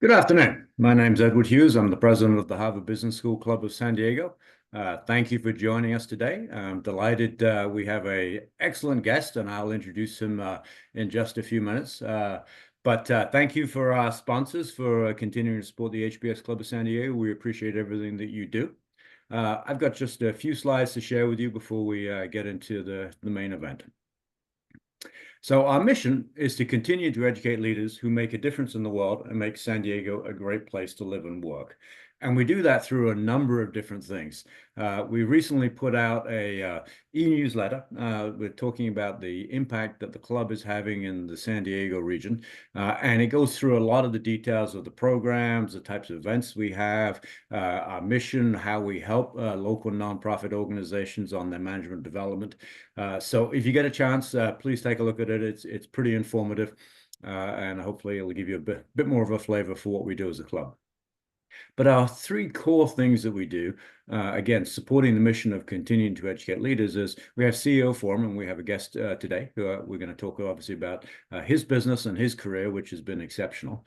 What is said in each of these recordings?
Good afternoon. My name's Edward Hughes. I'm the president of the Harvard Business School Club of San Diego. Thank you for joining us today. I'm delighted we have an excellent guest, and I'll introduce him in just a few minutes. But thank you for our sponsors for continuing to support the HBS Club of San Diego. We appreciate everything that you do. I've got just a few slides to share with you before we get into the main event. So our mission is to continue to educate leaders who make a difference in the world and make San Diego a great place to live and work. And we do that through a number of different things. We recently put out a e-newsletter. We're talking about the impact that the club is having in the San Diego region. And it goes through a lot of the details of the programs, the types of events we have, our mission, how we help local nonprofit organizations on their management development. So if you get a chance, please take a look at it. It's pretty informative, and hopefully it'll give you a bit more of a flavor for what we do as a club. But our three core things that we do, again, supporting the mission of continuing to educate leaders, is we have CEO Forum, and we have a guest today who we're going to talk obviously about his business and his career, which has been exceptional.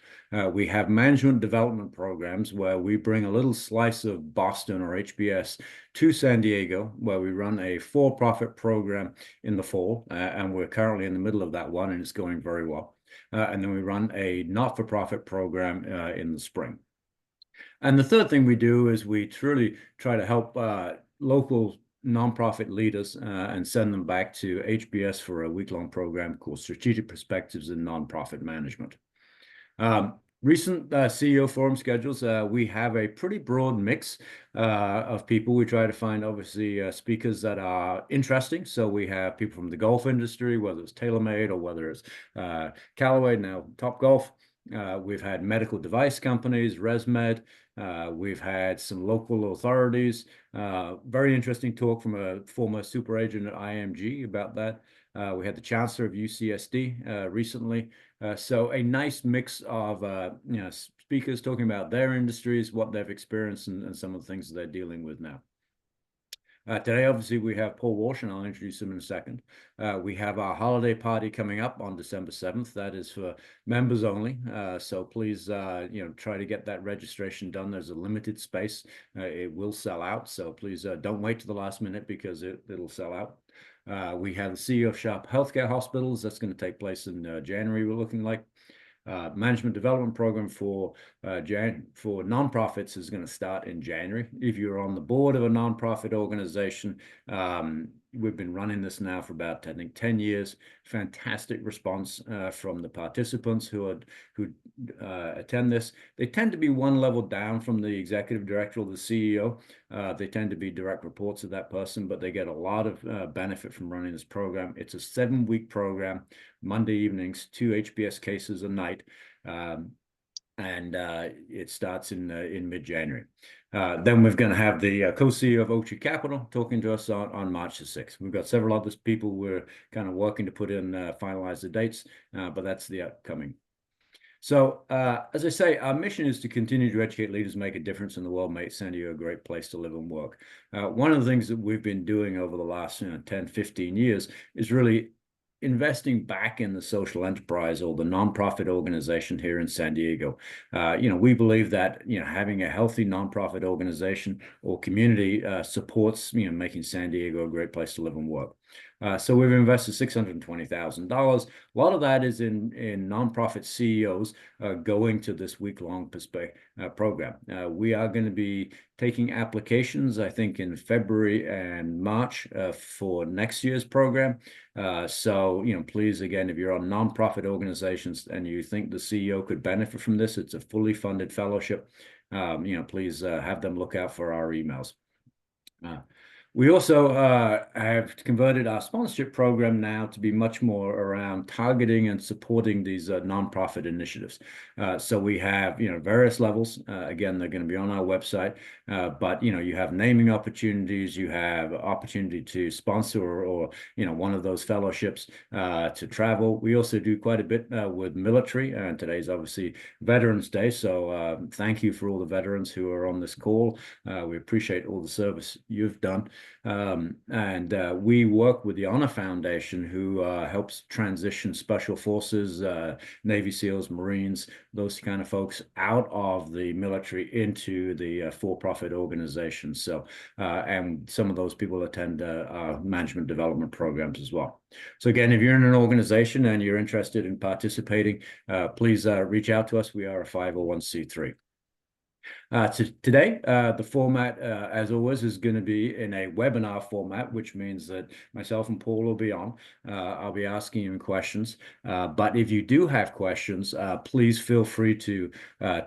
We have management development programs where we bring a little slice of Boston or HBS to San Diego, where we run a for-profit program in the fall, and we're currently in the middle of that one, and it's going very well. And then we run a not-for-profit program in the spring. And the third thing we do is we truly try to help local nonprofit leaders and send them back to HBS for a week-long program called Strategic Perspectives in Nonprofit Management. Recent CEO forum schedules, we have a pretty broad mix of people. We try to find, obviously, speakers that are interesting. So we have people from the golf industry, whether it's TaylorMade or whether it's Callaway, now Topgolf. We've had medical device companies, ResMed. We've had some local authorities. Very interesting talk from a former super agent at IMG about that. We had the chancellor of UCSD recently. So a nice mix of speakers talking about their industries, what they've experienced, and some of the things that they're dealing with now. Today, obviously, we have Paul Walsh, and I'll introduce him in a second. We have our holiday party coming up on December 7th. That is for members only. So please, try to get that registration done. There's a limited space. It will sell out. So please don't wait to the last minute because it'll sell out. We have the CEO of Sharp Healthcare Hospitals. That's going to take place in January, we're looking like. Management development program for nonprofits is going to start in January. If you're on the board of a nonprofit organization, we've been running this now for about, I think, 10 years. Fantastic response from the participants who attend this. They tend to be one level down from the executive director or the CEO. They tend to be direct reports of that person, but they get a lot of benefit from running this program. It's a 7-week program, Monday evenings, 2 HBS cases a night. And it starts in mid-January. Then we're going to have the co-CEO of Oak Tree Capital talking to us on March the 6th. We've got several other people we're kind of working to put in, finalize the dates, but that's the upcoming. So, as I say, our mission is to continue to educate leaders, make a difference in the world, make San Diego a great place to live and work. One of the things that we've been doing over the last 10, 15 years is really investing back in the social enterprise or the nonprofit organization here in San Diego. We believe that having a healthy nonprofit organization or community supports making San Diego a great place to live and work. So we've invested $620,000. A lot of that is in nonprofit CEOs going to this week-long program. We are going to be taking applications, I think, in February and March for next year's program. So, please, again, if you're on nonprofit organizations and you think the CEO could benefit from this, it's a fully funded fellowship. Please have them look out for our emails. We also have converted our sponsorship program now to be much more around targeting and supporting these nonprofit initiatives. So we have, various levels. Again, they're going to be on our website. But, you have naming opportunities. You have opportunity to sponsor or one of those fellowships to travel. We also do quite a bit with military. And today's obviously Veterans Day. So thank you for all the veterans who are on this call. We appreciate all the service you've done. And we work with the Honor Foundation, who helps transition Special Forces, Navy SEALs, Marines, those kind of folks out of the military into the for-profit organizations. So, and some of those people attend our management development programs as well. So again, if you're in an organization and you're interested in participating, please reach out to us. We are a 501c3. Today, the format, as always, is going to be in a webinar format, which means that myself and Paul will be on. I'll be asking you questions. But if you do have questions, please feel free to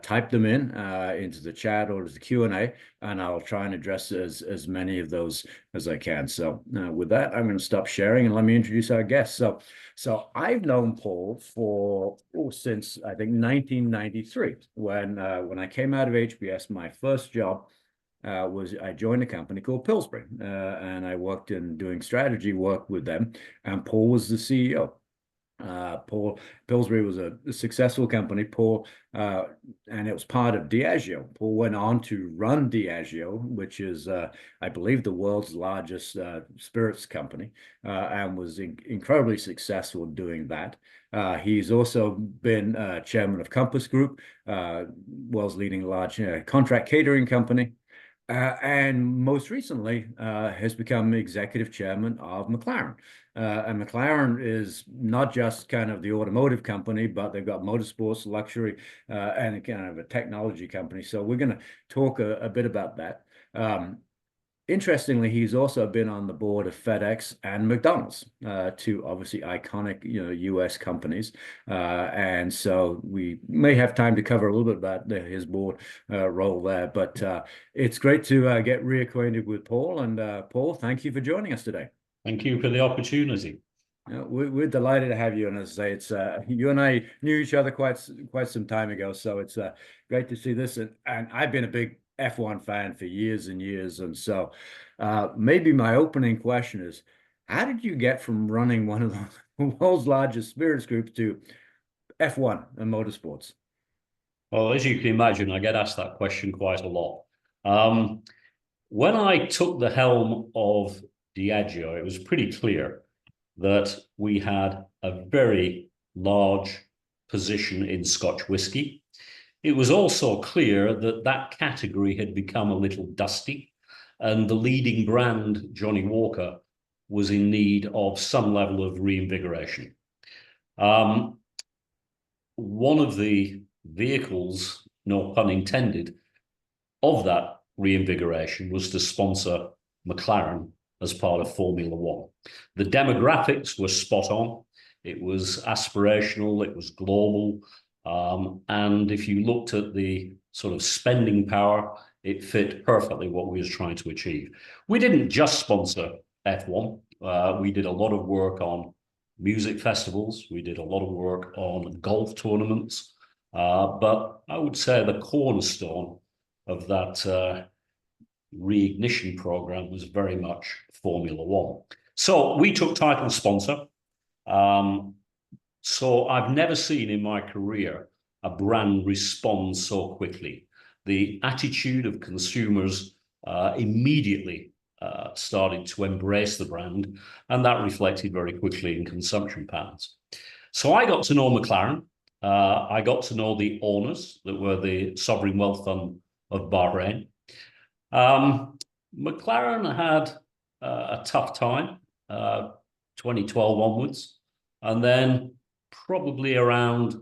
type them in into the chat or the Q&A, and I'll try and address as many of those as I can. So with that, I'm going to stop sharing and let me introduce our guest. So I've known Paul for since I think 1993 when I came out of HBS. My first job was I joined a company called Pillsbury, and I worked in doing strategy work with them. And Paul was the CEO. Pillsbury was a successful company, and it was part of Diageo. Paul went on to run Diageo, which is, I believe, the world's largest spirits company, and was incredibly successful doing that. He's also been chairman of Compass Group, world's leading large contract catering company. And most recently has become executive chairman of McLaren. And McLaren is not just kind of the automotive company, but they've got motorsports, luxury, and kind of a technology company. So we're going to talk a bit about that. Interestingly, he's also been on the board of FedEx and McDonald's, two obviously iconic, U.S. companies. And so we may have time to cover a little bit about his board role there. But it's great to get reacquainted with Paul. And Paul, thank you for joining us today. Thank you for the opportunity. We're delighted to have you. And as I say, it's you and I knew each other quite some time ago. So it's great to see this. And I've been a big F1 fan for years and years. And so maybe my opening question is, how did you get from running one of the world's largest spirits groups to F1 and motorsports? Well, as you can imagine, I get asked that question quite a lot. When I took the helm of Diageo, it was pretty clear that we had a very large position in Scotch whisky. It was also clear that that category had become a little dusty, and the leading brand, Johnnie Walker, was in need of some level of reinvigoration. One of the vehicles, no pun intended, of that reinvigoration was to sponsor McLaren as part of Formula One. The demographics were spot on. It was aspirational, it was global. And if you looked at the sort of spending power, it fit perfectly what we were trying to achieve. We didn't just sponsor F1. We did a lot of work on music festivals. We did a lot of work on golf tournaments. But I would say the cornerstone of that reignition program was very much Formula One. So we took title sponsor. So I've never seen in my career a brand respond so quickly. The attitude of consumers immediately started to embrace the brand, and that reflected very quickly in consumption patterns. So I got to know McLaren. I got to know the owners that were the Sovereign Wealth Fund of Bahrain. McLaren had a tough time, 2012 onwards, and then probably around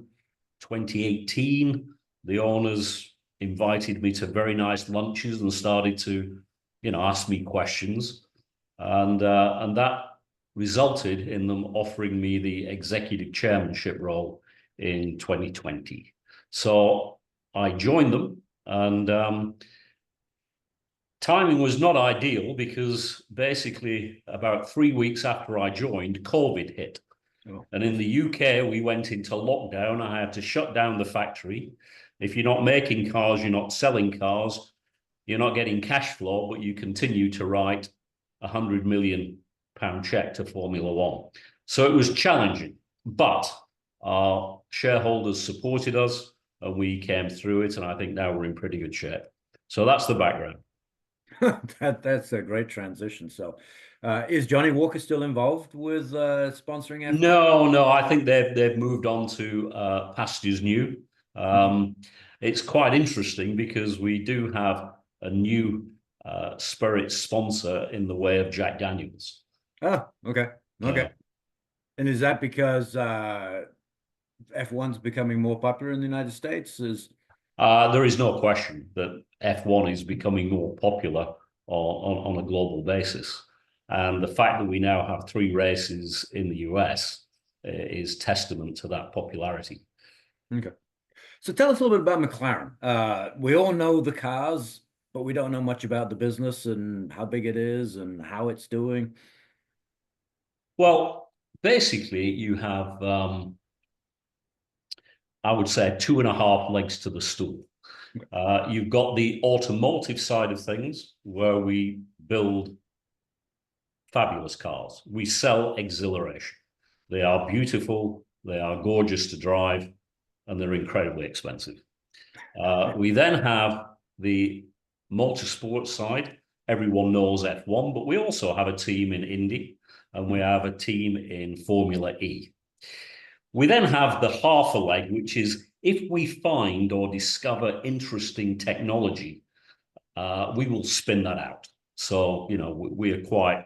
2018, the owners invited me to very nice lunches and started to, ask me questions, and that resulted in them offering me the executive chairmanship role in 2020. So I joined them, and timing was not ideal because basically about 3 weeks after I joined, COVID hit. Oh. And in the UK, we went into lockdown. I had to shut down the factory. If you're not making cars, you're not selling cars, you're not getting cash flow, but you continue to write £100 million check to Formula One. So it was challenging, but our shareholders supported us and we came through it. And I think now we're in pretty good shape. So that's the background. That's a great transition. So, is Johnny Walker still involved with sponsoring F1? No, I think they've moved on to pastures new. Mhm. Um, it's quite interesting because we do have a new spirit sponsor in the way of Jack Daniels. Oh, okay. Yeah. Okay. And is that because F1's becoming more popular in the United States? Is There is no question that F1 is becoming more popular on a global basis. And the fact that we now have three races in the US is testament to that popularity. okay. So tell us a little bit about McLaren. We all know the cars, but we don't know much about the business and how big it is and how it's doing. Well, basically, you have, I would say, two and a half legs to the stool. You've got the automotive side of things where we build fabulous cars. We sell exhilaration. They are beautiful, they are gorgeous to drive, and they're incredibly expensive. We then have the motorsport side. Everyone knows F1, but we also have a team in Indy and we have a team in Formula E. We then have the half a leg, which is if we find or discover interesting technology, we will spin that out. So, we are quite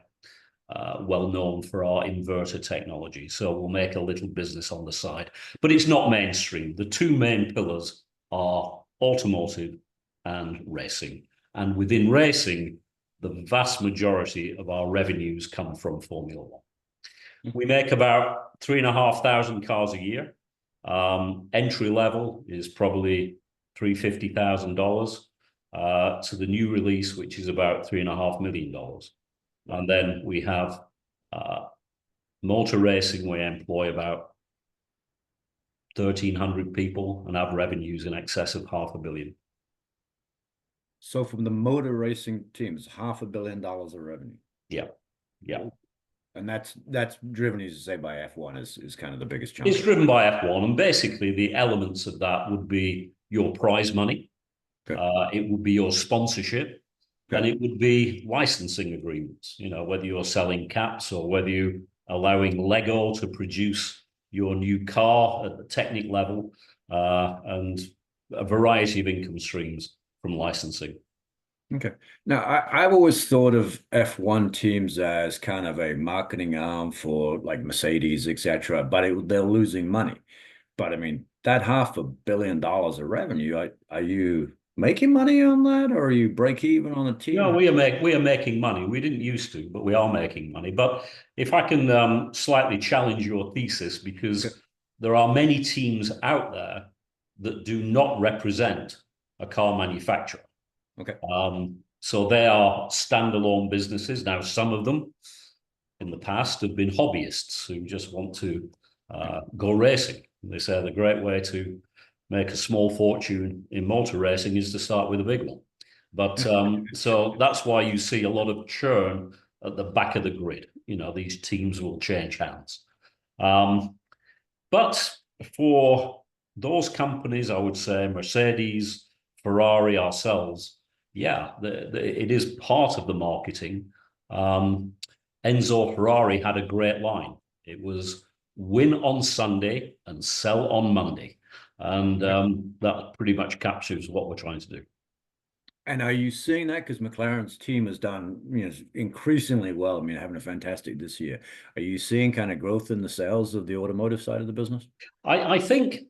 well known for our inverter technology. So we'll make a little business on the side, but it's not mainstream. The two main pillars are automotive and racing. And within racing, the vast majority of our revenues come from Formula One. We make about 3,500 cars a year. Entry level is probably $350,000 to the new release, which is about $3.5 million. And then we have uh, motor racing, we employ about 1,300 people and have revenues in excess of $500 million. So from the motor racing teams, $500 million of revenue. Yeah, yeah. And that's driven, as you say, by F1 is kind of the biggest chunk It's of it. driven by F1, and basically the elements of that would be your prize money, Good. it would be your sponsorship, and Good. it would be licensing agreements. Whether you're selling caps or whether you're allowing Lego to produce your new car at the Technic level, and a variety of income streams from licensing. Okay. Now, I've always thought of F1 teams as kind of a marketing arm for like Mercedes, etc., but they're losing money. But I mean, that $500 million of revenue, are you making money on that or are you break even on a No, team? we are making money. We didn't used to, but we are making money. But if I can slightly challenge your thesis, Okay. because there are many teams out there that do not represent a car manufacturer. Okay. So they are standalone businesses. Now, some of them in the past have been hobbyists who just want to go racing. They say the great way to make a small fortune in motor racing is to start with a big one. But so that's why you see a lot of churn at the back of the grid. These teams will change hands. But for those companies, I would say Mercedes, Ferrari, ourselves, yeah, it is part of the marketing. Enzo Ferrari had a great line. It was win on Sunday and sell on Monday. And Okay. that pretty much captures what we're trying to do. And are you seeing that? Because McLaren's team has done, increasingly well. I mean, having a fantastic this year. Are you seeing kind of growth in the sales of the automotive side of the business? I think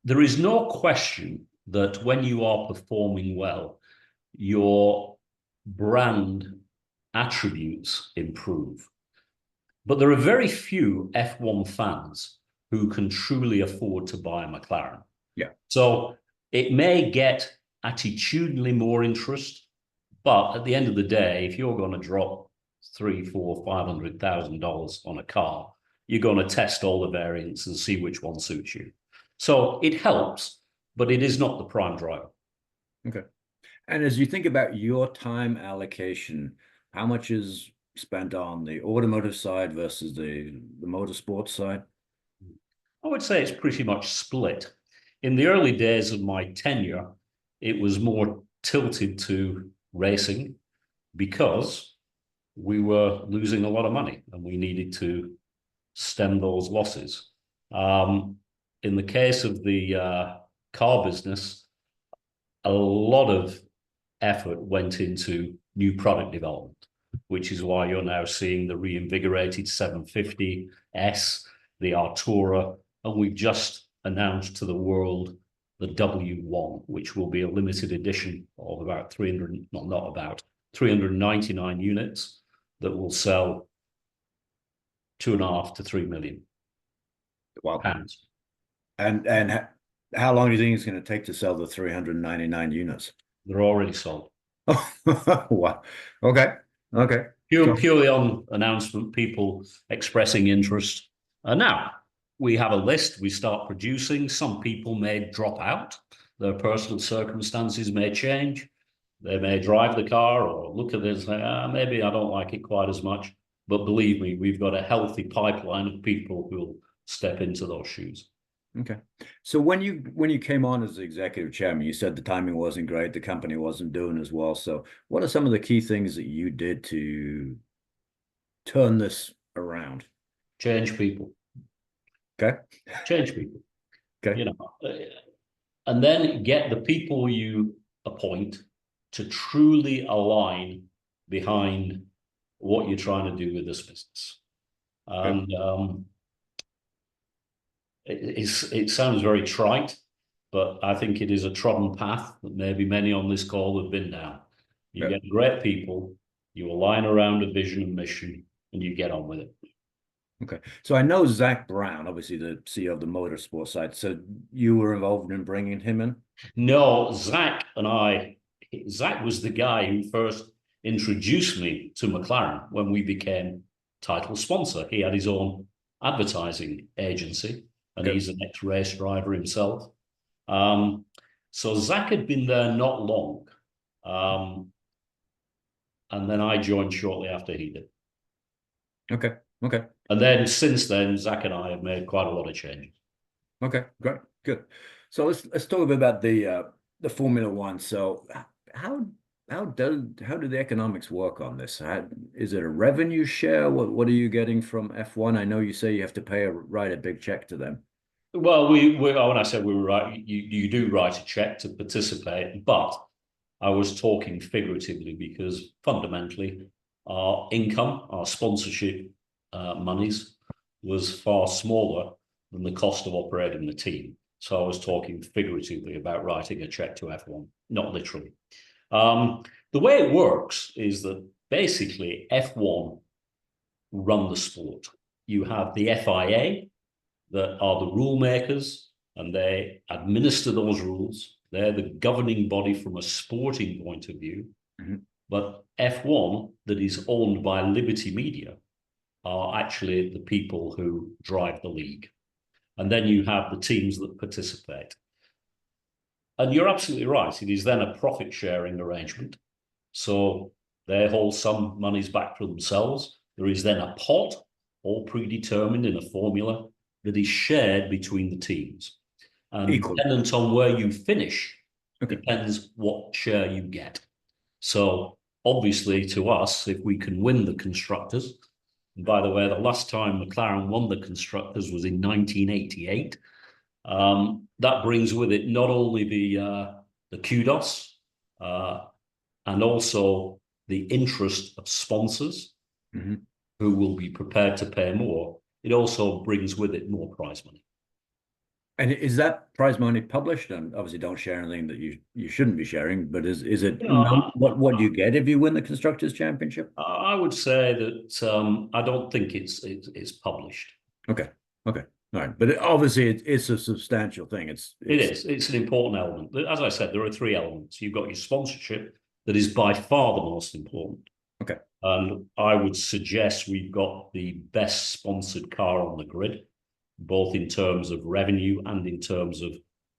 there is no question that when you are performing well, your brand attributes improve. But there are very few F1 fans who can truly afford to buy a McLaren. Yeah. So it may get attitudinally more interest, but at the end of the day, if you're going to drop three, four, $500,000 on a car, you're going to test all the variants and see which one suits you. So it helps, but it is not the prime driver. Okay. And as you think about your time allocation, how much is spent on the automotive side versus the motorsports side? I would say it's pretty much split. In the early days of my tenure, it was more tilted to racing because we were losing a lot of money and we needed to stem those losses. In the case of the car business, a lot of effort went into new product development, which is why you're now seeing the reinvigorated 750S, the Artura, and we've just announced to the world the W1, which will be a limited edition of about 399 units that will sell 2.5 to 3 million pounds. And how long do you think it's going to take to sell the 399 units? They're already sold. Wow. Okay. Okay. Purely on announcement, people expressing interest. And now we have a list, we start producing. Some people may drop out. Their personal circumstances may change. They may drive the car or look at it and say, maybe I don't like it quite as much. But believe me, we've got a healthy pipeline of people who will step into those shoes. Okay. So when you came on as the executive chairman, you said the timing wasn't great, the company wasn't doing as well. So what are some of the key things that you did to turn this around? Change people. Okay. Change people. Okay. You know, and then get the people you appoint to truly align behind what you're trying to do with this business. And it sounds very trite, but I think it is a trodden path that maybe many on this call have been down. You get great people, you align around a vision and mission, and you get on with it. Okay. So I know Zach Brown, obviously the CEO of the motorsport side. So you were involved in bringing him in? No, Zach was the guy who first introduced me to McLaren when we became title sponsor. He had his own advertising agency, and he's an ex-race driver himself. So Zach had been there not long. And then I joined shortly after he did. Okay. Okay. And then since then, Zach and I have made quite a lot of changes. Okay, great, good. So let's talk a bit about the Formula One. So how do the economics work on this? Is it a revenue share? What are you getting from F1? I know you say you have to write a big check to them. Well, when I said we were right, you do write a check to participate, but I was talking figuratively because fundamentally our income, our sponsorship monies was far smaller than the cost of operating the team. So I was talking figuratively about writing a check to F1, not literally. The way it works is that basically F1 run the sport. You have the FIA that are the rule makers, and they administer those rules. They're the governing body from a sporting point of view. Mm-hmm. But F1, that is owned by Liberty Media, are actually the people who drive the league. And then you have the teams that participate. And you're absolutely right. It is then a profit sharing arrangement. So they hold some monies back for themselves. There is then a pot, all predetermined in a formula, that is shared between the teams. And dependent on where you finish, depends what share you get. So obviously to us, if we can win the constructors, and by the way, the last time McLaren won the constructors was in 1988. That brings with it not only the kudos and also the interest of sponsors who will be prepared to pay more. It also brings with it more prize money. And is that prize money published? And obviously, don't share anything that you shouldn't be sharing. But is it what you get if you win the Constructors' Championship? I would say that I don't think it's published. Okay. Okay. All right. But obviously, it's a substantial thing. It is. It's an important element. As I said, there are three elements. You've got your sponsorship that is by far the most important. Okay. And I would suggest we've got the best sponsored car on the grid, both in terms of revenue and in terms of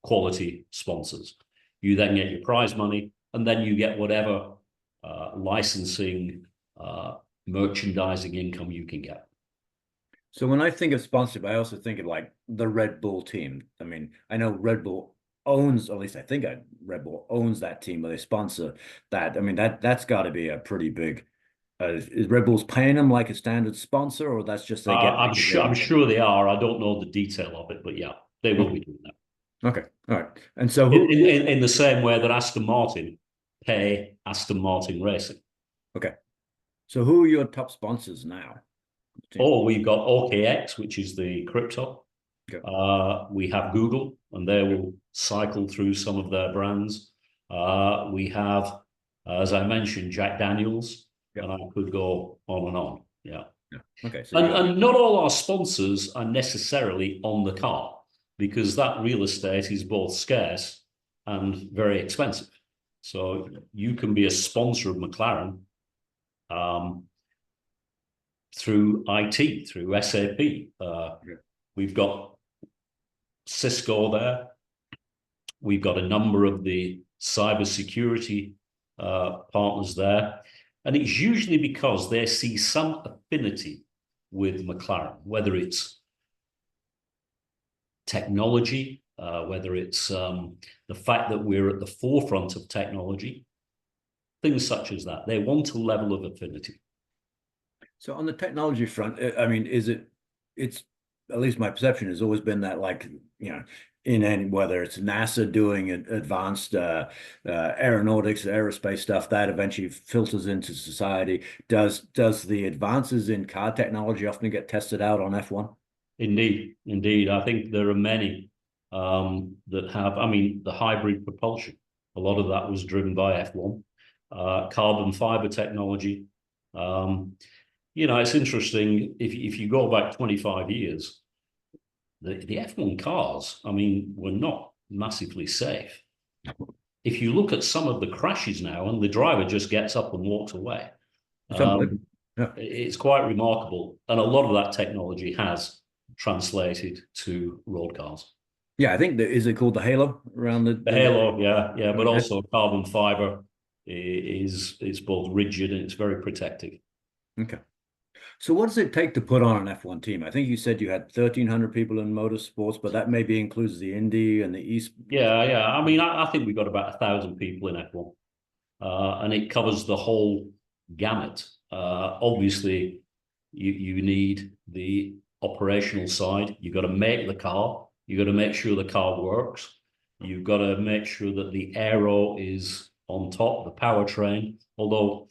quality sponsors. You then get your prize money, and then you get whatever licensing, merchandising income you can get. So when I think of sponsorship, I also think of like the Red Bull team. I mean, I know Red Bull owns, at least I think Red Bull owns that team, or they sponsor that. I mean, that's got to be a pretty big. Is Red Bull's paying them like a standard sponsor, or that's just they get I'm bigger sure. I'm days? sure they are. I don't know the detail of it, but yeah, they will Okay, be doing that. okay, all right. And so In, who? in the same way that Aston Martin pay Aston Martin Racing. Okay, so who are your top sponsors now? Team. Oh, we've got OKX, which is the crypto. Okay. We have Google, and they will cycle through some of their brands. We have, as I mentioned, Jack Daniels, Yep. and I could go on and on. Yeah. Yeah. Okay. So you got And not all our sponsors are necessarily on the car because that real estate is both scarce and very expensive. So you can be a sponsor of McLaren um, through IT, through SAP. yeah. We've got Cisco there. We've got a number of the cybersecurity partners there. And it's usually because they see some affinity with McLaren, whether it's technology, whether it's the fact that we're at the forefront of technology, things such as that. They want a level of affinity. So on the technology front, I mean, it's at least my perception has always been that like, in any, whether it's NASA doing advanced aeronautics, aerospace stuff, that eventually filters into society. Does the advances in car technology often get tested out on F1? Indeed, indeed. I think there are many that have, I mean, the hybrid propulsion, a lot of that was driven by F1, carbon fiber technology. Um, it's interesting if you go back 25 years, the F1 cars, I mean, were not massively safe. If you look at some of the crashes now and the driver just gets up and walks away, It's unbelievable. Yeah. it's quite remarkable. And a lot of that technology has translated to road cars. Yeah, I think is it called the Halo around The the halo, yeah, yeah, I but mean that's also carbon fiber is both rigid and it's very protective. okay. So what does it take to put on an F1 team? I think you said you had 1,300 people in motorsports, but that maybe includes the Indy and the East. Yeah, yeah. I mean, I think we've got about 1,000 people in F1, and it covers the whole gamut. Obviously, you need the operational side. You've got to make the car. You've got to make sure the car works. You've got to make sure that the aero is on top, the powertrain. Although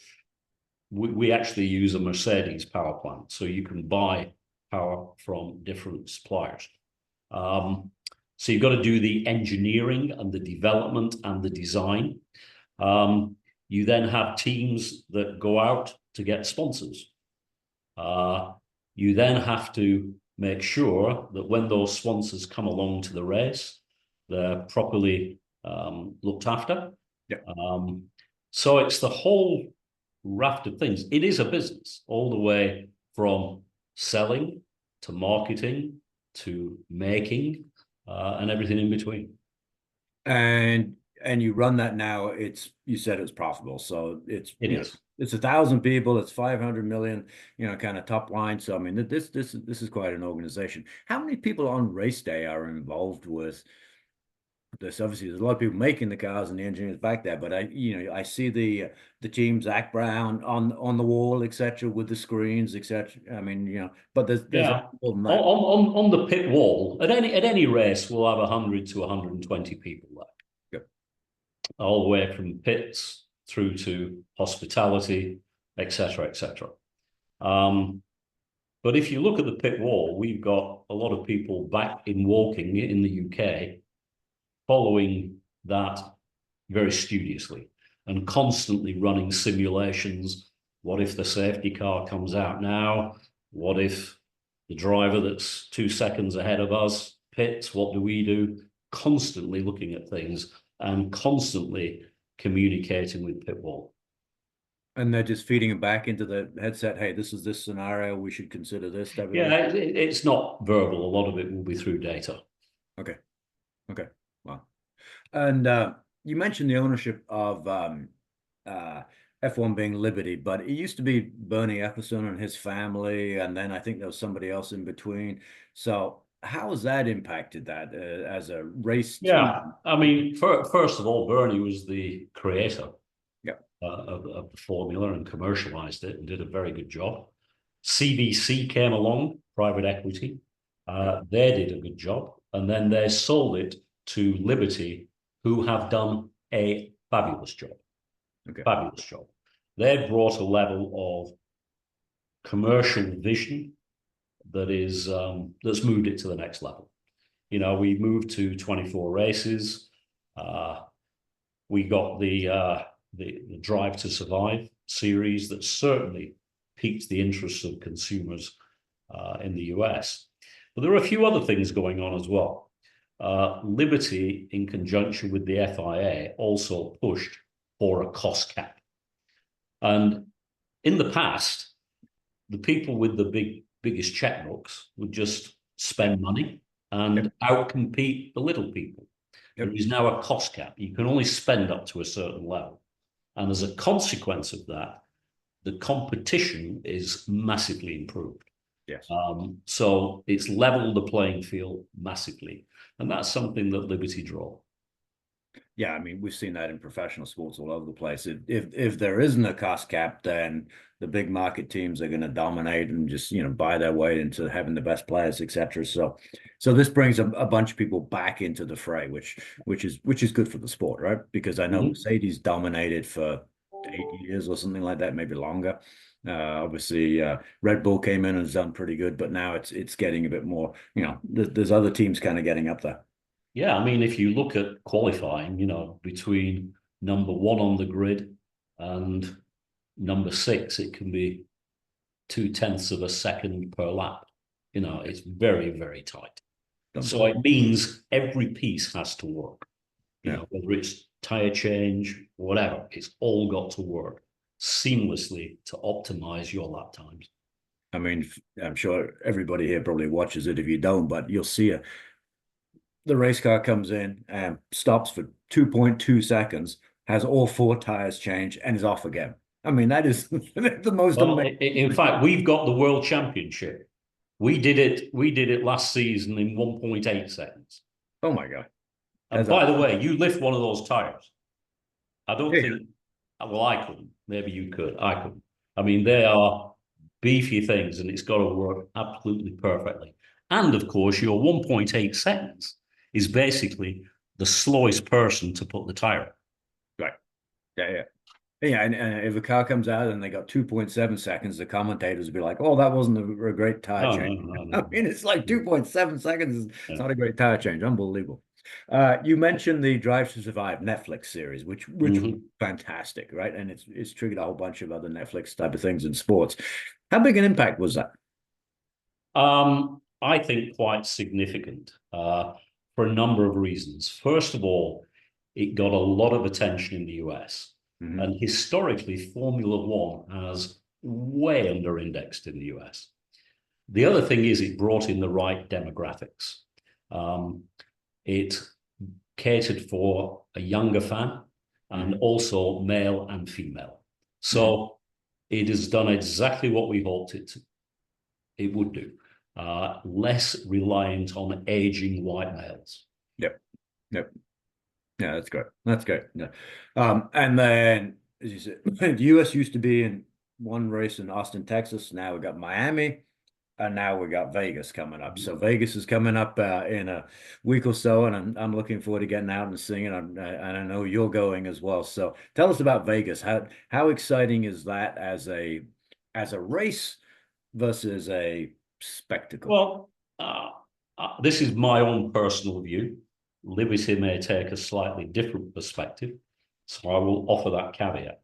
we actually use a Mercedes power plant, so you can buy power from different suppliers. So you've got to do the engineering and the development and the design. You then have teams that go out to get sponsors. You then have to make sure that when those sponsors come along to the race, they're properly looked after. Yeah. So it's the whole raft of things. It is a business all the way from selling to marketing to making and everything in between. And you run that now, you said it's profitable. So It is. it's 1,000 people, it's 500 million, kind of top line. So I mean this is quite an organization. How many people on race day are involved with this? Obviously there's a lot of people making the cars and the engineers back there, but I see the team, Zach Brown on the wall, etc., with the screens, etc. I mean, but there's a Yeah. lot more than that. On the pit wall, at any race, we'll have 100 to 120 people there. Yep. All the way from pits through to hospitality, etc., etc. But if you look at the pit wall, we've got a lot of people back in walking in the UK following that very studiously and constantly running simulations. What if the safety car comes out now? What if the driver that's 2 seconds ahead of us pits? What do we do? Constantly looking at things and constantly communicating with pit wall. And they're just feeding it back into the headset. Hey, this is this scenario. We should consider this type of thing. Yeah, it's not verbal. A lot of it will be through data. Okay. Okay. Wow. And you mentioned the ownership of F1 being Liberty, but it used to be Bernie Ecclestone and his family, and then I think there was somebody else in between. So how has that impacted that as a race Yeah, team? I mean, first of all, Bernie was the creator Yeah. of the formula and commercialized it and did a very good job. CVC came along, private equity. Yeah. They did a good job. And then they sold it to Liberty, who have done a fabulous job. Okay. Fabulous job. They brought a level of commercial vision that's moved it to the next level. You know, we moved to 24 races. Uh, we got the Drive to Survive series that certainly piqued the interest of consumers in the US. But there are a few other things going on as well. Liberty, in conjunction with the FIA, also pushed for a cost cap. And in the past, the people with the biggest checkbooks would just spend money Yep. and outcompete the little people. There Yep. is now a cost cap. You can only spend up to a certain level. And as a consequence of that, the competition is massively improved. Yes. So it's leveled the playing field massively. And that's something that Liberty draw. Yeah, I mean, we've seen that in professional sports all over the place. If there isn't a cost cap, then the big market teams are going to dominate and just buy their way into having the best players, etc. So this brings a bunch of people back into the fray, which is good for the sport, right? Because I know Mm-hmm. Mercedes dominated for 8 years or something like that, maybe longer. Obviously, Red Bull came in and has done pretty good, but now it's getting a bit more. There's other teams kind of getting up there. Yeah, I mean, if you look at qualifying, between number one on the grid and number six, it can be 2/10 of a second per lap. It's very, very tight. So it means every piece has to work. Yeah. Whether it's tire change, whatever, it's all got to work seamlessly to optimize your lap times. I mean, I'm sure everybody here probably watches it if you don't, but you'll see the race car comes in and stops for 2.2 seconds, has all four tires changed, and is off again. I mean, that is the most Well, amazing. in fact, we've got the world championship. We did it last season in 1.8 seconds. Oh my God. And by the way, you lift one of those tires. I don't Yeah. think, well, I couldn't. Maybe you could. I couldn't. I mean, they are beefy things and it's got to work absolutely perfectly. And of course, your 1.8 seconds is basically the slowest person to put the tire. Right. Yeah, yeah. Yeah, and if a car comes out and they got 2.7 seconds, the commentators will be like, "Oh, that wasn't a great tire No, change." no, no, I no. mean, it's like 2.7 seconds. It's Yeah. not a great tire change. Unbelievable. You mentioned the Drive to Survive Netflix series, which was Mm-hmm. fantastic, right? And it's triggered a whole bunch of other Netflix type of things in sports. How big an impact was that? I think quite significant for a number of reasons. First of all, it got a lot of attention in the US. Mm-hmm. And historically, Formula One has way under indexed in the US. The other thing is it brought in the right demographics. It catered for a younger fan and also male and female. So it has done exactly what we hoped it would do. Less reliant on aging white males. Yep. Yep. Yeah, that's great. That's great. Yeah. And then, as you said, the US used to be in one race in Austin, Texas. Now we got Miami, and now we got Vegas coming up. So Vegas is coming up in a week or so, and I'm looking forward to getting out and seeing it. And I know you're going as well. So tell us about Vegas. How exciting is that as a race versus a spectacle? Well, this is my own personal view. Liberty may take a slightly different perspective, so I will offer that caveat.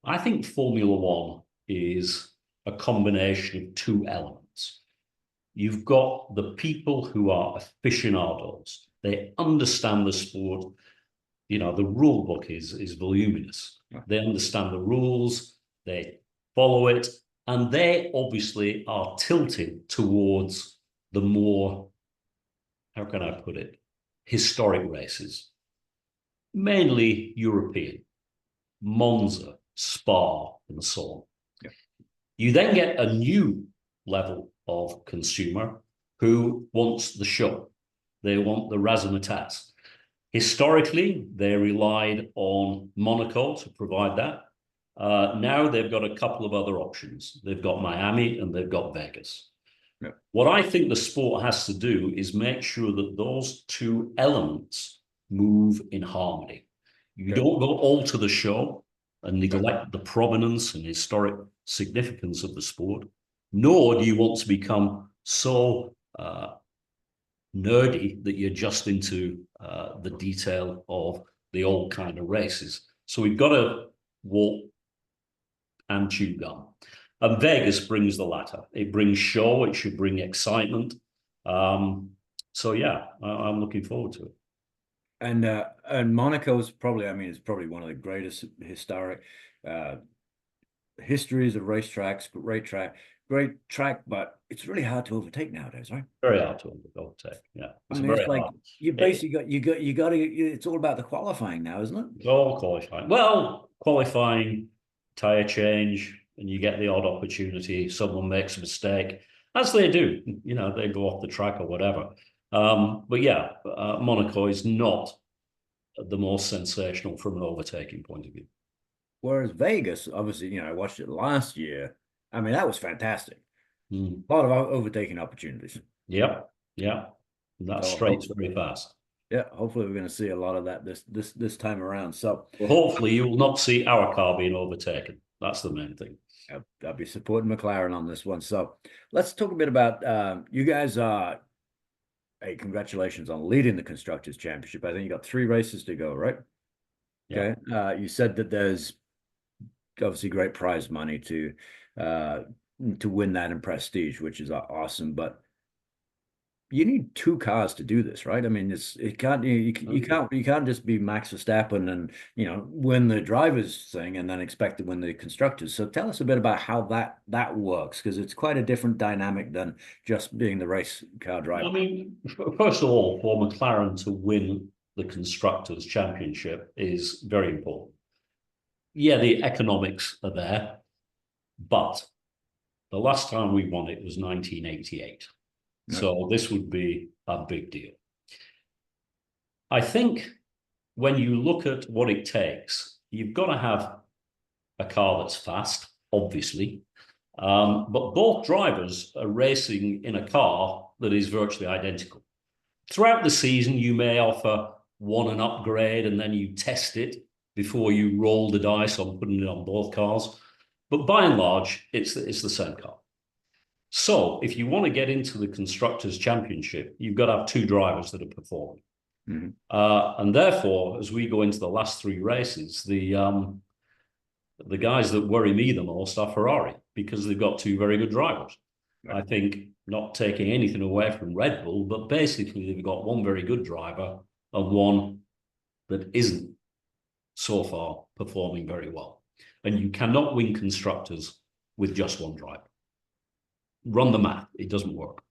I think Formula One is a combination of two elements. You've got the people who are aficionados. They understand the sport. The rule book is voluminous. They understand the rules, they follow it, and they obviously are tilted towards the more, how can I put it, historic races, mainly European, Monza, Spa, and so on. Yeah. You then get a new level of consumer, who wants the show. They want the razzmatazz. Historically, they relied on Monaco to provide that. Now they've got a couple of other options. They've got Miami and they've got Vegas. Yeah. What I think the sport has to do is make sure that those two elements move in harmony. You don't go alter the show and neglect the provenance and historic significance of the sport, nor do you want to become so nerdy that you're just into the detail of the old kind of races. So we've got to walk and chew gum. And Vegas brings the latter. It brings show. It should bring excitement. So yeah, I'm looking forward to it. And Monaco's probably, I mean, it's probably one of the greatest historic histories of racetracks, great track, but it's really hard to overtake nowadays, right? Very hard to overtake. Yeah, I mean, it's like you basically got to. It's all about the qualifying now, isn't it? It's all qualifying. Well, qualifying, tire change, and you get the odd opportunity. Someone makes a mistake, as they do. You know, they go off the track or whatever. But yeah, Monaco is not the most sensational from an overtaking point of view. Whereas Vegas, obviously, you know, I watched it last year. I mean, that was fantastic. Mm. A lot of overtaking opportunities. Yep, yeah. That straight's very fast. Yeah, hopefully we're going to see a lot of that this time around. So well, hopefully you will not see our car being overtaken. That's the main thing. I'll be supporting McLaren on this one. So let's talk a bit about you guys. Hey, congratulations on leading the Constructors' Championship. I think you got 3 races to go, right? Yeah. Okay. You said that there's obviously great prize money to win that in prestige, which is awesome. But you need 2 cars to do this, right? I mean, you can't just be Max Verstappen and win the drivers thing and then expect to win the constructors. So tell us a bit about how that works, because it's quite a different dynamic than just being the race car driver. I mean, first of all, for McLaren to win the constructors championship is very important. Yeah, the economics are there, but the last time we won it was 1988. So this would be a big deal. I think when you look at what it takes, you've got to have a car that's fast, obviously, but both drivers are racing in a car that is virtually identical. Throughout the season, you may offer one an upgrade and then you test it before you roll the dice on putting it on both cars. But by and large, it's the same car. So if you want to get into the Constructors' Championship, you've got to have 2 drivers that are performing. Mm-hmm. And therefore, as we go into the last 3 races, the guys that worry me the most are Ferrari, because they've got 2 very good drivers. Right. I think, not taking anything away from Red Bull, but basically they've got one very good driver and one that isn't so far performing very well. And you cannot win constructors with just one driver. Run the math, it doesn't work.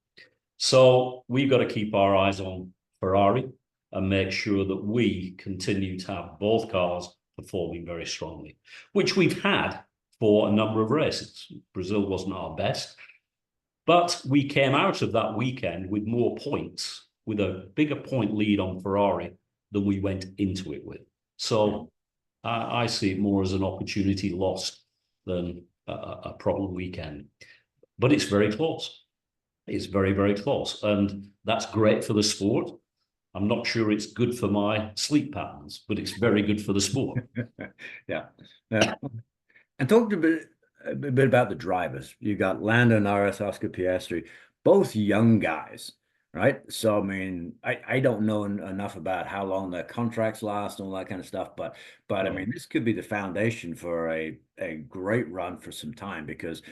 So we've got to keep our eyes on Ferrari and make sure that we continue to have both cars performing very strongly, which we've had for a number of races. Brazil wasn't our best, but we came out of that weekend with more points, with a bigger point lead on Ferrari than we went into it with. So I see it more as an opportunity lost than a problem weekend. But it's very close. It's very, very close. And that's great for the sport. I'm not sure it's good for my sleep patterns, but it's very good for the sport. Yeah. And talk a bit about the drivers. You got Lando Norris, Oscar Piastri, both young guys, right? So, I mean, I don't know enough about how long their contracts last and all that kind of stuff, but I mean, this could be the foundation for a great run for some time, because,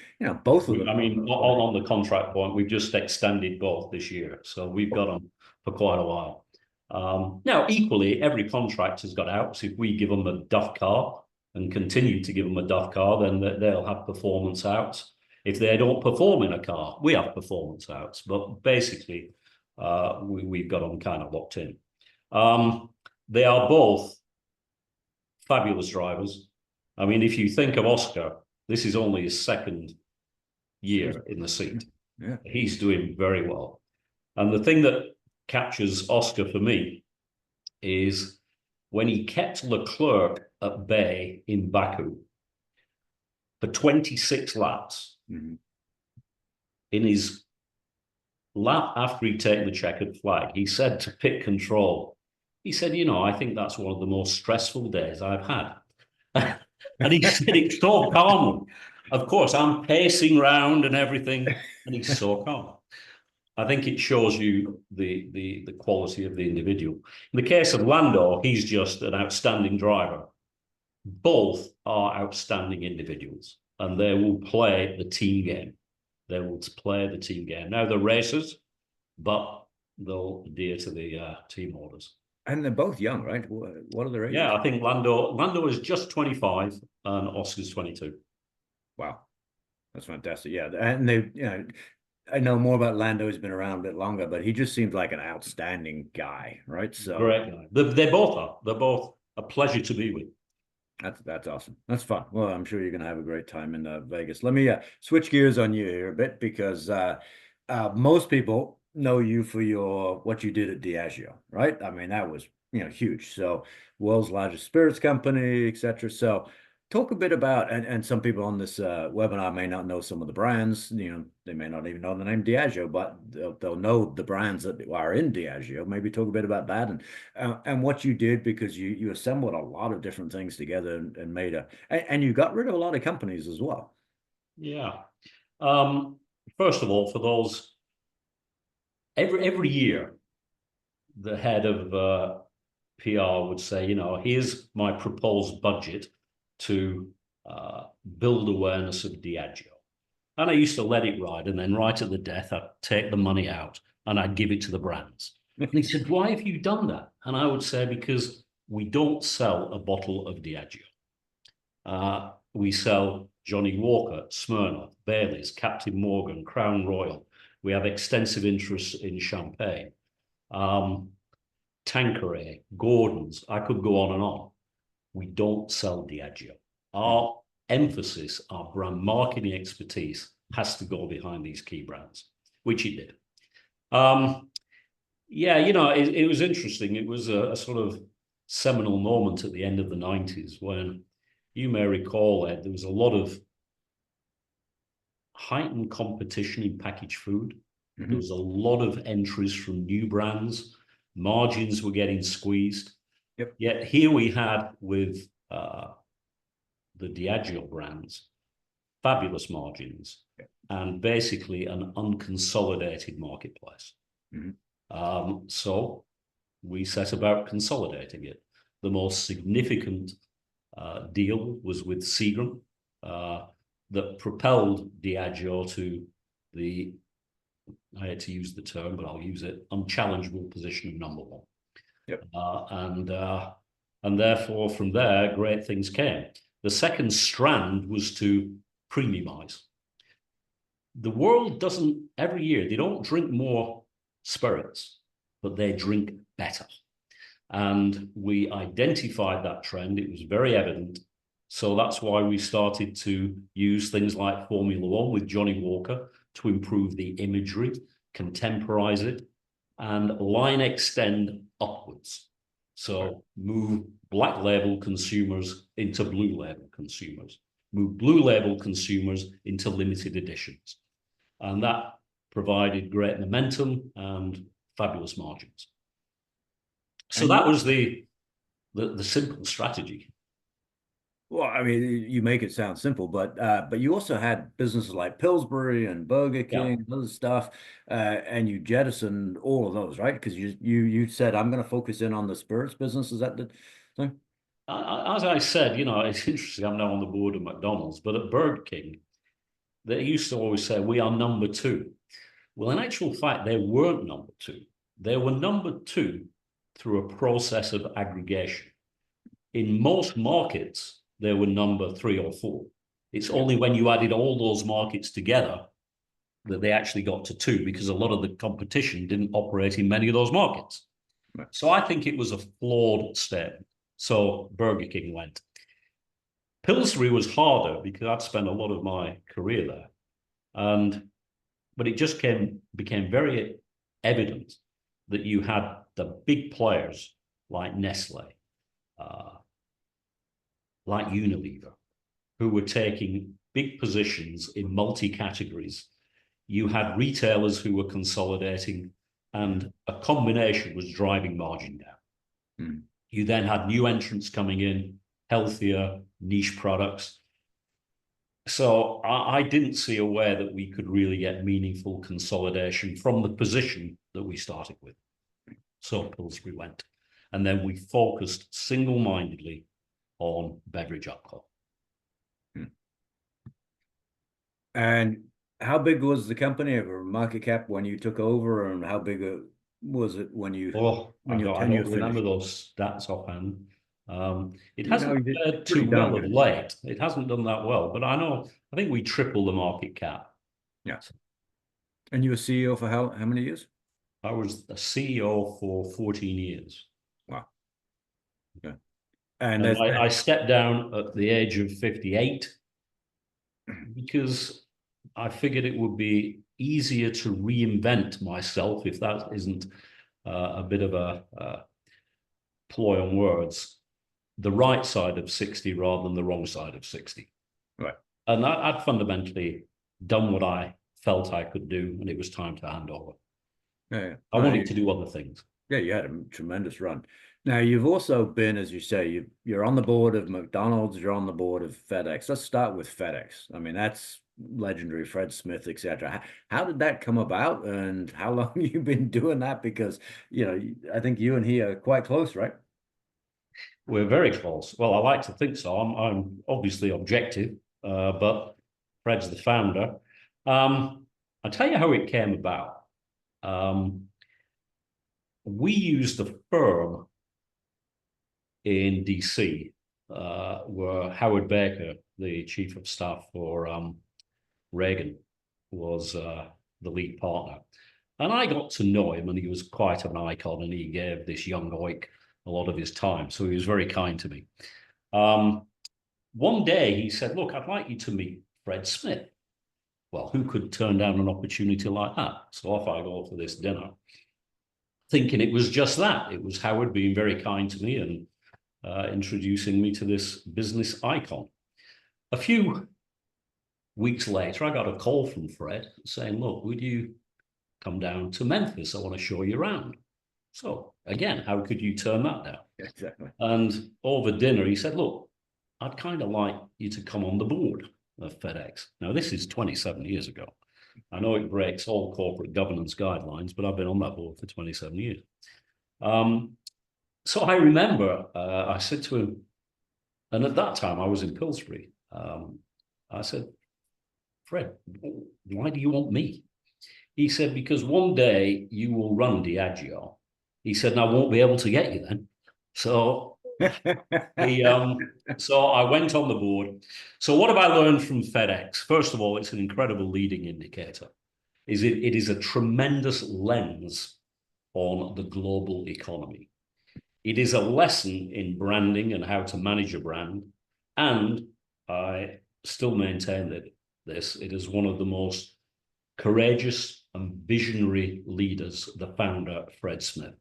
both of them. I mean, on the contract point, we've just extended both this year. So we've got them for quite a while. Now, equally, every contract has got outs. If we give them a duff car and continue to give them a duff car, then they'll have performance outs. If they don't perform in a car, we have performance outs. But basically, we've got them kind of locked in. They are both fabulous drivers. I mean, if you think of Oscar, this is only his 2nd year in the seat. Yeah. He's doing very well. And the thing that captures Oscar for me is when he kept Leclerc at bay in Baku for 26 laps. Mhm. In his lap after he'd taken the checkered flag, he said to pit control, he said, I think that's one of the most stressful days I've had. And he said it so calmly. Of course, I'm pacing round and everything, and he's so calm. I think it shows you the quality of the individual. In the case of Lando, he's just an outstanding driver. Both are outstanding individuals, and they will play the team game. They will play the team game. Now, they're racers, but they'll adhere to the team orders. And they're both young, right? What are their ages? Yeah, I think Lando is just 25 and Oscar's 22. Wow, that's fantastic. Yeah, and I know more about Lando. He's been around a bit longer, but he just seems like an outstanding guy, right? So great guy. They both are. They're both a pleasure to be with. that's awesome. That's fun. Well, I'm sure you're going to have a great time in Vegas. Let me switch gears on you here a bit because most people know you for what you did at Diageo, right? I mean, that was huge. So, world's largest spirits company, etc. So, talk a bit about and some people on this webinar may not know some of the brands. They may not even know the name Diageo, but they'll know the brands that are in Diageo. Maybe talk a bit about that and what you did because you assembled a lot of different things together and made and you got rid of a lot of companies as well. Yeah. First of all, for those every year, the head of PR would say, here's my proposed budget to build awareness of Diageo. And I used to let it ride, and then right at the death, I'd take the money out and I'd give it to the brands. And he said, why have you done that? And I would say, because we don't sell a bottle of Diageo. We sell Johnny Walker, Smirnoff, Baileys, Captain Morgan, Crown Royal. We have extensive interests in champagne. Tanqueray, Gordon's, I could go on and on. We don't sell Diageo. Our emphasis, our brand marketing expertise has to go behind these key brands, which it did. It was interesting. It was a sort of seminal moment at the end of the 90s when, you may recall, Ed, there was a lot of heightened competition in packaged food. Mm-hmm. There was a lot of entries from new brands. Margins were getting squeezed. Yep. Yet here we had with the Diageo brands, fabulous margins, yep, and basically an unconsolidated marketplace. Mm-hmm. So we set about consolidating it. The most significant deal was with Seagram that propelled Diageo to the, I hate to use the term, but I'll use it, unchallengeable position of number one. Yep. And therefore, from there, great things came. The second strand was to premiumize. The world doesn't, every year, they don't drink more spirits, but they drink better. And we identified that trend. It was very evident. So that's why we started to use things like Formula One with Johnny Walker to improve the imagery, contemporize it, and line extend upwards. So move black label consumers into blue label consumers, move blue label consumers into limited editions. And that provided great momentum and fabulous margins. So that was the simple strategy. Well, I mean, you make it sound simple, but you also had businesses like Pillsbury and Burger King, and other stuff, and you jettisoned all of those, right? Because you said, I'm going to focus in on the spirits business. Is that the thing? As I said, it's interesting. I'm now on the board of McDonald's, but at Burger King, they used to always say, we are number two. Well, in actual fact, they weren't number two. They were number two through a process of aggregation. In most markets, they were number 3 or 4. It's only when you added all those markets together that they actually got to 2, because a lot of the competition didn't operate in many of those markets. Right. So I think it was a flawed statement. So Burger King went. Pillsbury was harder because I'd spent a lot of my career there. But it just became very evident that you had the big players like Nestle, like Unilever, who were taking big positions in multi-categories. You had retailers who were consolidating, and a combination was driving margin down. Mm. You then had new entrants coming in, healthier, niche products. So I didn't see a way that we could really get meaningful consolidation from the position that we started with. So Pillsbury went. And then we focused single-mindedly on beverage alcohol. And how big was the company or market cap when you took over, and how big was it when you I your don't tenure remember finished? those stats offhand. It You know, hasn't you did fared pretty too darn well of good. late. It hasn't done that well, but I think we tripled the market cap. Yeah. And you were CEO for how many years? I was a CEO for 14 years. Wow. Yeah. And And that's I stepped down at the age of 58 because I figured it would be easier to reinvent myself, if that isn't a bit of a ploy on words, the right side of 60 rather than the wrong side of 60. right. And I'd fundamentally done what I felt I could do, and it was time to hand over. Yeah, yeah. I wanted to do other things. Yeah, you had a tremendous run. Now, you've also been, as you say, you're on the board of McDonald's, you're on the board of FedEx. Let's start with FedEx. I mean, that's legendary, Fred Smith, etc. How did that come about, and how long have you been doing that? Because, I think you and he are quite close, right? We're very close. Well, I like to think so. I'm obviously objective, but Fred's the founder. I'll tell you how it came about. We used a firm in DC where Howard Baker, the chief of staff for Reagan, was the lead partner. And I got to know him, and he was quite an icon, and he gave this young oik a lot of his time. So he was very kind to me. One day he said, look, I'd like you to meet Fred Smith. Well, who could turn down an opportunity like that? So off I go for this dinner, thinking it was just that. It was Howard being very kind to me and introducing me to this business icon. A few weeks later, I got a call from Fred saying, look, would you come down to Memphis? I want to show you around. So again, how could you turn that down? Exactly. And over dinner, he said, look, I'd kind of like you to come on the board of FedEx. Now, this is 27 years ago. I know it breaks all corporate governance guidelines, but I've been on that board for 27 years. So I remember I said to him, and at that time I was in Pillsbury. I said, Fred, why do you want me? He said, because one day you will run Diageo. He said, and I won't be able to get you then. So so I went on the board. So what have I learned from FedEx? First of all, it's an incredible leading indicator. It is a tremendous lens on the global economy. It is a lesson in branding and how to manage a brand. And I still maintain that it is one of the most courageous and visionary leaders, the founder, Fred Smith.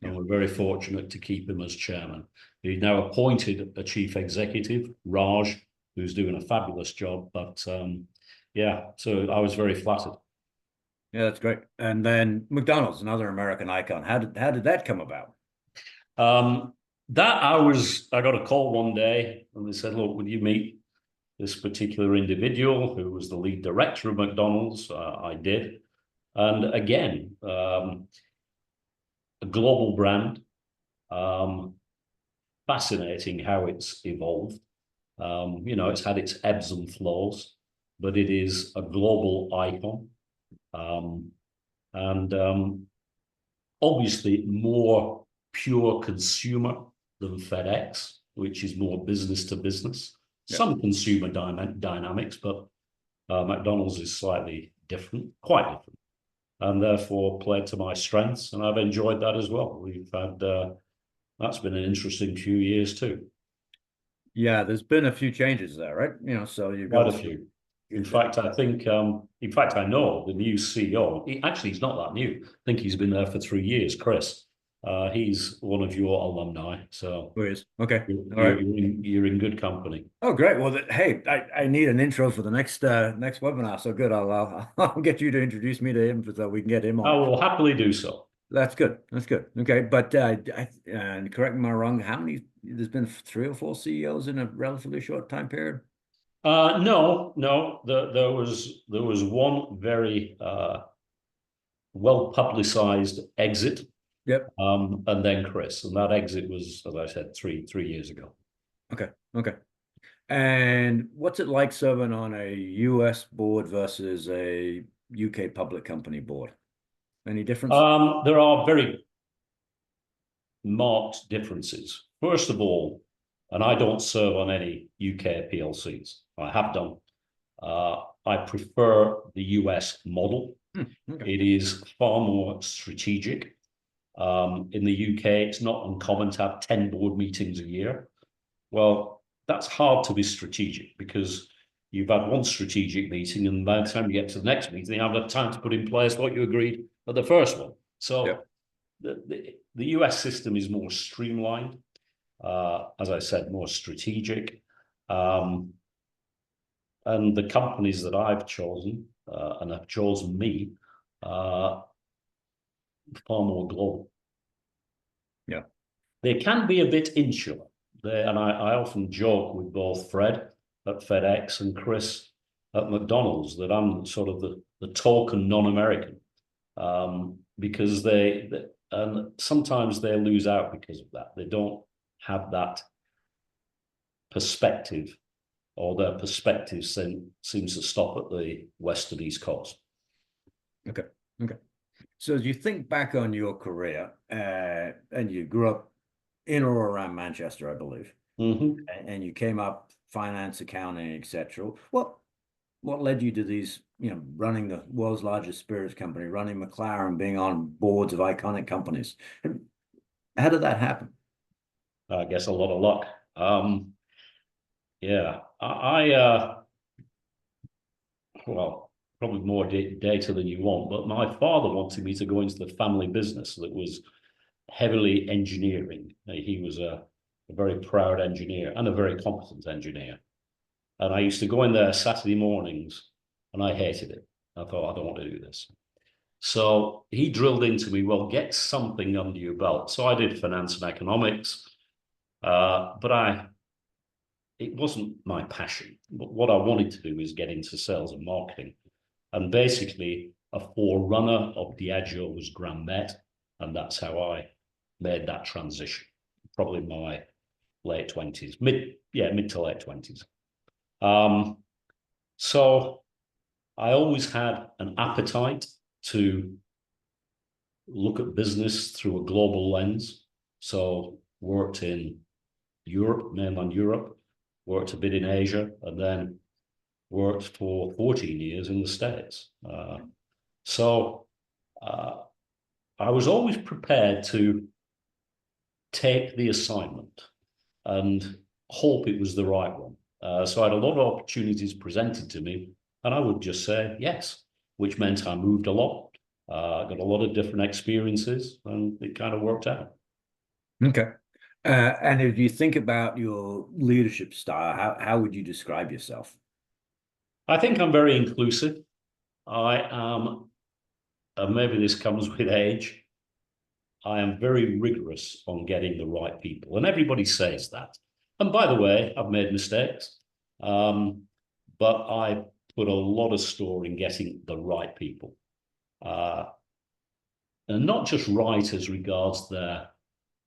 And we're very fortunate to keep him as chairman. He's now appointed a chief executive, Raj, who's doing a fabulous job. But yeah, so I was very flattered. Yeah, that's great. And then McDonald's, another American icon. How did that come about? I got a call one day and they said, look, would you meet this particular individual who was the lead director of McDonald's? I did. And again, a global brand, fascinating how it's evolved. It's had its ebbs and flows, but it is a global icon. And obviously more pure consumer than FedEx, which is more business to business. Yeah. Some consumer dynamics, but McDonald's is slightly different, quite different, and therefore played to my strengths, and I've enjoyed that as well. We've had that's been an interesting few years too. Yeah, there's been a few changes there, right? So you've Quite got a few. In fact, I think, in fact, I know the new CEO. He's not that new. I think he's been there for 3 years, Chris. He's one of your alumni, so Please. Okay. you're, All you're, right. you're in, you're in good company. Oh, great. Well, hey, I need an intro for the next webinar. So good. I'll get you to introduce me to him so we can get him I on. will happily do so. That's good. That's good. Okay, but and correct me if I'm wrong. How many? There's been 3 or 4 CEOs in a relatively short time period. No. There was one very well publicized exit, Yep. and then Chris, and that exit was, as I said, three years ago. Okay. Okay. And what's it like serving on a US board versus a UK public company board? Any difference? There are very marked differences. First of all, and I don't serve on any UK PLCs. I have done. I prefer the US model. Okay. It is far more strategic. In the UK, it's not uncommon to have 10 board meetings a year. Well, that's hard to be strategic because you've had one strategic meeting, and by the time you get to the next meeting, you haven't had time to put in place what you agreed at the first one. So Yep. the US system is more streamlined, as I said, more strategic. And the companies that I've chosen and have chosen me are far more global. Yeah. They can be a bit insular. And I often joke with both Fred at FedEx and Chris at McDonald's that I'm sort of the token non-American, because and sometimes they lose out because of that. They don't have that perspective, or their perspective seems to stop at the west and east coast. Okay. Okay. So as you think back on your career, and you grew up in or around Manchester, I believe, and you came up finance, accounting, etc. What led you to these, running the world's largest spirits company, running McLaren, being on boards of iconic companies? How did that happen? I guess a lot of luck. Yeah, well, probably more data than you want, but my father wanted me to go into the family business that was heavily engineering. He was a very proud engineer and a very competent engineer. And I used to go in there Saturday mornings, and I hated it. I thought, I don't want to do this. So he drilled into me, well, get something under your belt. So I did finance and economics, but it wasn't my passion. But what I wanted to do is get into sales and marketing. And basically, a forerunner of Diageo was Grand Met, and that's how I made that transition. Probably my late 20s, mid to late 20s. So I always had an appetite to look at business through a global lens. So worked in Europe, mainland Europe, worked a bit in Asia, and then worked for 14 years in the States. So I was always prepared to take the assignment and hope it was the right one. So I had a lot of opportunities presented to me, and I would just say yes, which meant I moved a lot, got a lot of different experiences, and it kind of worked out. Okay. And if you think about your leadership style, how would you describe yourself? I think I'm very inclusive. I am, and maybe this comes with age, I am very rigorous on getting the right people. And everybody says that. And by the way, I've made mistakes, but I put a lot of store in getting the right people. And not just right as regards their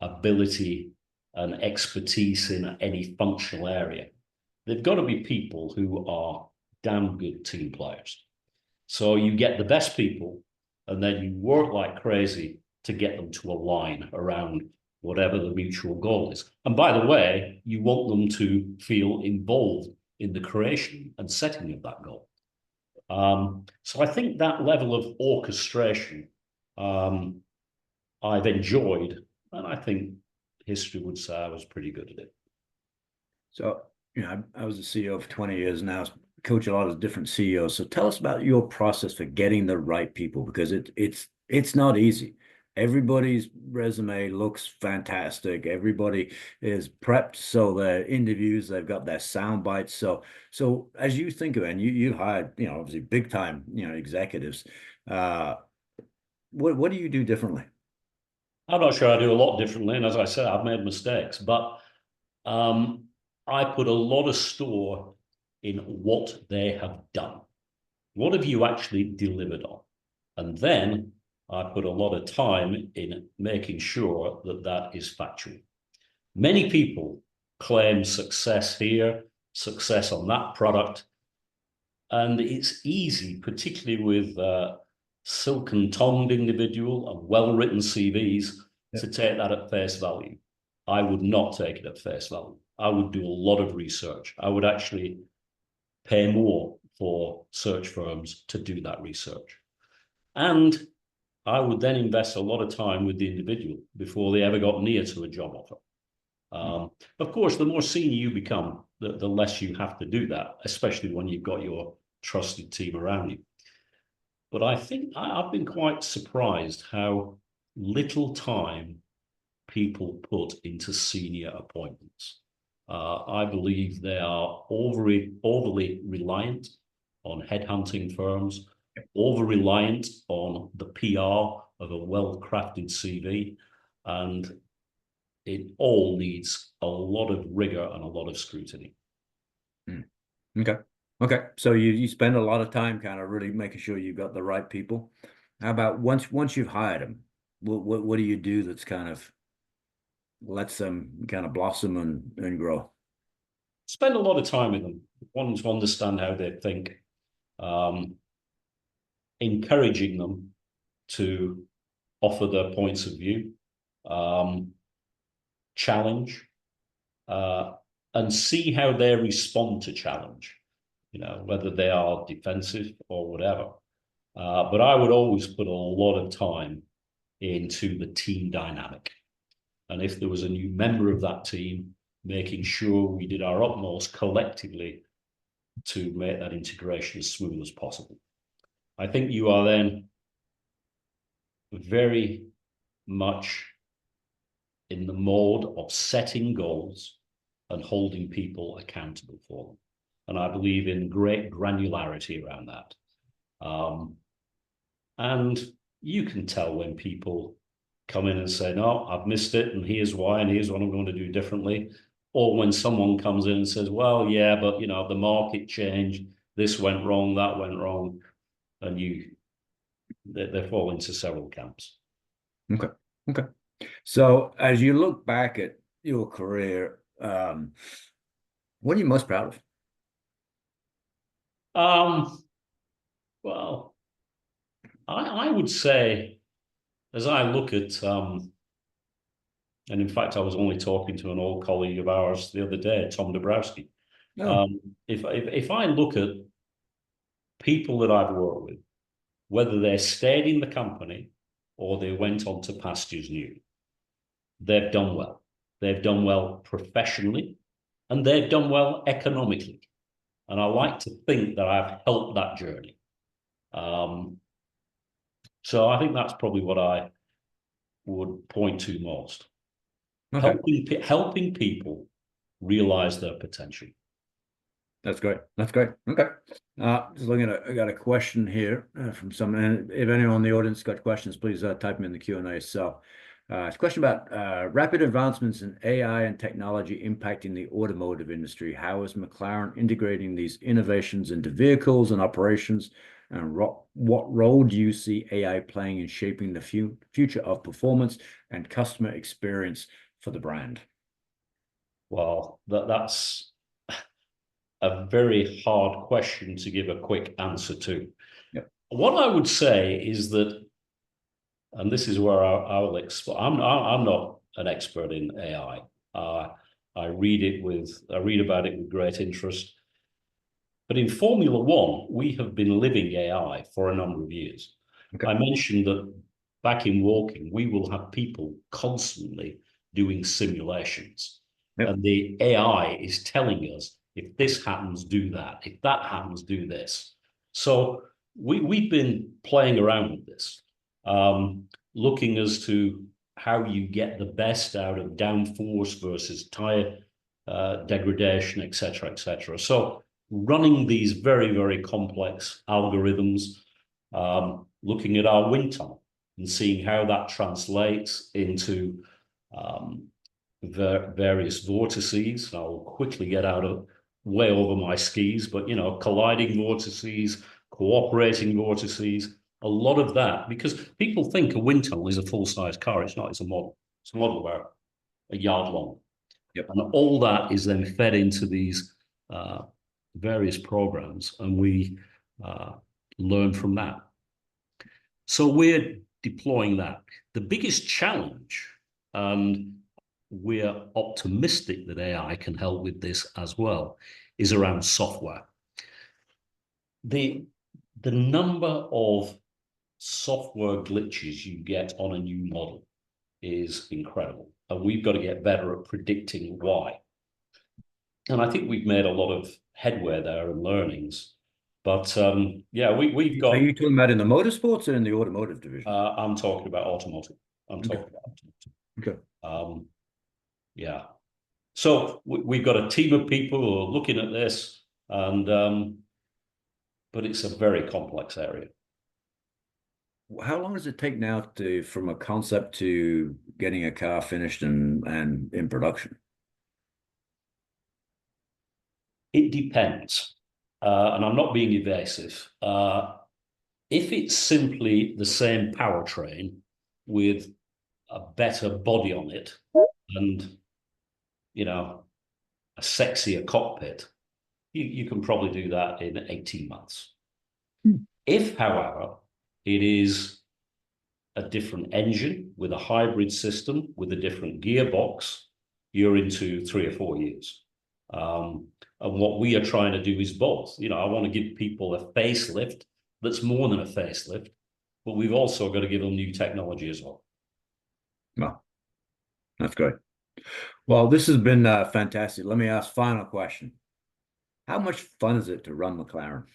ability and expertise in any functional area. They've got to be people who are damn good team players. So you get the best people, and then you work like crazy to get them to align around whatever the mutual goal is. And by the way, you want them to feel involved in the creation and setting of that goal. So I think that level of orchestration I've enjoyed, and I think history would say I was pretty good at it. So, I was a CEO for 20 years now, coach a lot of different CEOs. So tell us about your process for getting the right people because it's not easy. Everybody's resume looks fantastic. Everybody is prepped so their interviews, they've got their sound bites. So as you think of it, and you hired, obviously big time, executives, uh, what do you do differently? I'm not sure I do a lot differently, and as I said, I've made mistakes, but um, I put a lot of store in what they have done. What have you actually delivered on? And then I put a lot of time in making sure that that is factual. Many people claim success here, success on that product, and it's easy, particularly with silken-tongued individual and well-written CVs, to take that at face value. I would not take it at face value. I would do a lot of research. I would actually pay more for search firms to do that research. And I would then invest a lot of time with the individual before they ever got near to a job offer. Of course, the more senior you become, the less you have to do that, especially when you've got your trusted team around you. But I think I've been quite surprised how little time people put into senior appointments. I believe they are overly reliant on headhunting firms, over reliant on the PR of a well-crafted CV, and it all needs a lot of rigor and a lot of scrutiny. Okay. Okay. So you spend a lot of time kind of really making sure you've got the right people. How about once you've hired them, what do you do that's kind of lets them kind of blossom and grow? Spend a lot of time with them, wanting to understand how they think, um, encouraging them to offer their points of view, um, challenge, uh, and see how they respond to challenge, whether they are defensive or whatever. But I would always put a lot of time into the team dynamic. And if there was a new member of that team, making sure we did our utmost collectively to make that integration as smooth as possible. I think you are then very much in the mode of setting goals and holding people accountable for them. And I believe in great granularity around that. And you can tell when people come in and say, no, I've missed it, and here's why, and here's what I'm going to do differently. Or when someone comes in and says, well, yeah, but the market changed, this went wrong, that went wrong, and they fall into several camps. Okay. Okay. So as you look back at your career, what are you most proud of? Well, I would say, as I look at, and in fact, I was only talking to an old colleague of ours the other day, Tom Dabrowski. Oh, If I look at people that I've worked with, whether they stayed in the company or they went on to pastures new, they've done well. They've done well professionally, and they've done well economically. And I like to think that I've helped that journey. So I think that's probably what I would point to most. okay. Helping people realize their potential. That's great. That's great. Okay. Just looking at, I got a question here from someone. And if anyone in the audience got questions, please type them in the Q&A. So it's a question about rapid advancements in AI and technology impacting the automotive industry. How is McLaren integrating these innovations into vehicles and operations? And what role do you see AI playing in shaping the future of performance and customer experience for the brand? Well, that's a very hard question to give a quick answer to. Yep. What I would say is that, and this is where I will explain. I'm not an expert in AI. I read about it with great interest. But in Formula One, we have been living AI for a number of years. Okay. I mentioned that back in walking, we will have people constantly doing simulations. Yep. And the AI is telling us If this happens, do that. If that happens, do this. So we've been playing around with this, looking as to how you get the best out of downforce versus tire degradation, et cetera, et cetera. So running these very, very complex algorithms, looking at our wind tunnel and seeing how that translates into various vortices. I'll quickly get out of way over my skis, but colliding vortices, cooperating vortices, a lot of that, because people think a wind tunnel is a full-size car. It's not. It's a model. It's a model about a yard long. Yep. And all that is then fed into these various programs, and we learn from that. So we're deploying that. The biggest challenge, and we're optimistic that AI can help with this as well, is around software. The number of software glitches you get on a new model is incredible, and we've got to get better at predicting why. And I think we've made a lot of headway there and learnings. But yeah, we've got. Are you talking about in the motorsports or in the automotive division? I'm talking about automotive. I'm talking about automotive. Okay. Yeah. So we've got a team of people who are looking at this, and but it's a very complex area. How long does it take now from a concept to getting a car finished and in production? It depends, and I'm not being evasive. If it's simply the same powertrain with a better body on it and a sexier cockpit, you can probably do that in 18 months. If, however, it is a different engine with a hybrid system with a different gearbox, you're into 3 or 4 years. And what we are trying to do is both. I want to give people a facelift that's more than a facelift, but we've also got to give them new technology as well. Well, that's great. Well, this has been fantastic. Let me ask final question. How much fun is it to run McLaren?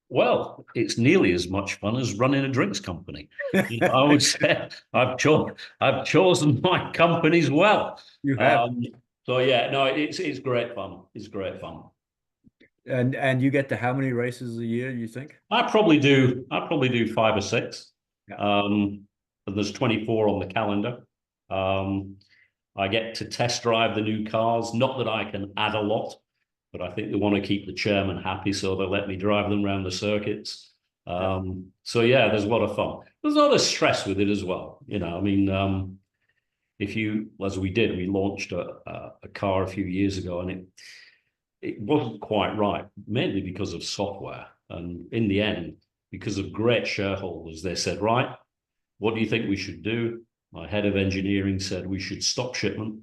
Well, it's nearly as much fun as running a drinks company. I would say I've chosen my companies well. You have. So yeah, no, it's great fun. It's great fun. And you get to how many races a year, you think? I probably do 5 or 6. Yeah. And there's 24 on the calendar. I get to test drive the new cars. Not that I can add a lot, but I think they want to keep the chairman happy, so they let me drive them around the circuits. So yeah, there's a lot of fun. There's a lot of stress with it as well. If you, as we did, we launched a car a few years ago, and it wasn't quite right, mainly because of software. And in the end, because of great shareholders, they said, right, what do you think we should do? My head of engineering said we should stop shipment,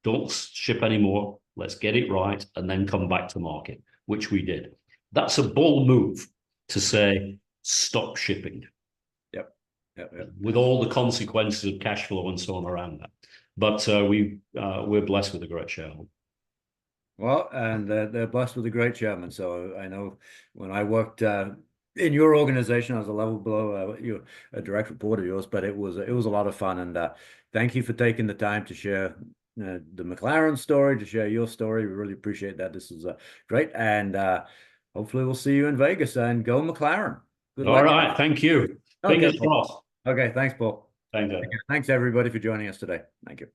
don't ship anymore, let's get it right, and then come back to market, which we did. That's a bold move to say, stop shipping. Yep. With all the consequences of cash flow and so on around that. But we're blessed with a great shareholder. Well, and they're blessed with a great chairman. So I know when I worked in your organization, I was a level below you, a direct report of yours, but it was a lot of fun. And thank you for taking the time to share the McLaren story, to share your story. We really appreciate that. This is great, and hopefully we'll see you in Vegas. And go McLaren. Good luck. All right, thank you. Fingers crossed. Okay, thanks, Paul. Thank you. Thanks everybody for joining us today. Thank you.